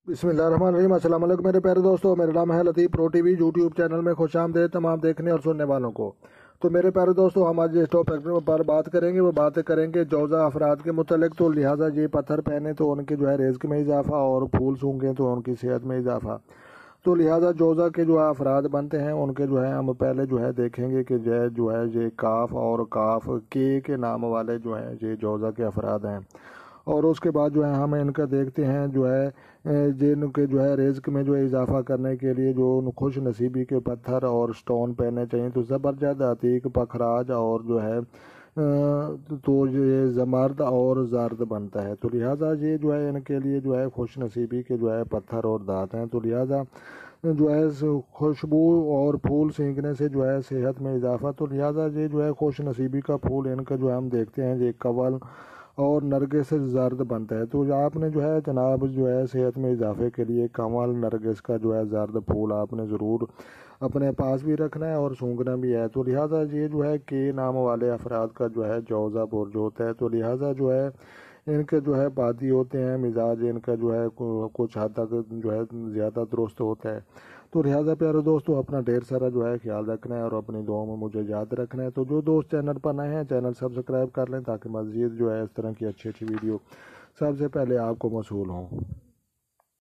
बिस्मिल्लाहिर्रहमानिर्रहीम। अस्सलाम वालेकुम मेरे प्यारे दोस्तों, मेरा नाम है लतीफ़। प्रो टीवी यूट्यूब चैनल में खुश आमदेद तमाम देखने और सुनने वालों को। तो मेरे प्यारे दोस्तों, हम आज जिस टॉपिक पर बात करेंगे वो बातें करेंगे जौज़ा अफराद के मुतल्लिक। तो लिहाजा ये पत्थर पहने तो उनके जो है रिज़्क में इजाफा, और फूल सूंघें तो उनकी सेहत में इजाफा। तो लिहाजा जौज़ा के जो अफराद बनते हैं उनके जो है हम पहले जो है देखेंगे कि जो है ये काफ और काफ के नाम वाले जो हैं ये जौज़ा के अफराद हैं। और उसके बाद जो है हम इनका देखते हैं जो है जिनके जो है रिज़्क में जो है इजाफा करने के लिए जो खुश नसीबी के पत्थर और स्टोन पहनने चाहिए। तो ज़बरजद, अतीक, पखराज और जो है तो ये ज़मर्द और ज़र्द बनता है। तो लिहाजा ये जो है इनके लिए जो है खुश नसीबी के जो है पत्थर और दांत हैं। तो लिहाजा जो है खुशबू और फूल सींचने से जो है सेहत में इजाफा। तो लिहाजा ये जो है खुश नसीबी का फूल इनका जो है हम देखते हैं ये कवल और नरगिस से ज़र्द बनता है। तो आपने जो है जनाब जो है सेहत में इजाफे के लिए कमल नरगिस का जो है ज़र्द फूल आपने ज़रूर अपने पास भी रखना है और सूंघना भी है। तो लिहाजा ये जो है के नाम वाले अफराद का जो है जौज़ा बुर्ज होता है। तो लिहाजा जो है इनके जो है बादी होते हैं, मिजाज इनका जो है कुछ हद तक जो है ज़्यादा दुरुस्त होता है। तो लिहाजा प्यारे दोस्तों, अपना ढेर सारा जो है ख्याल रखना है और अपनी दुआओं में मुझे याद रखना है। तो जो दोस्त चैनल पर नए हैं चैनल सब्सक्राइब कर लें ताकि मज़ीद जो है इस तरह की अच्छी अच्छी वीडियो सबसे पहले आपको मौसूल हों।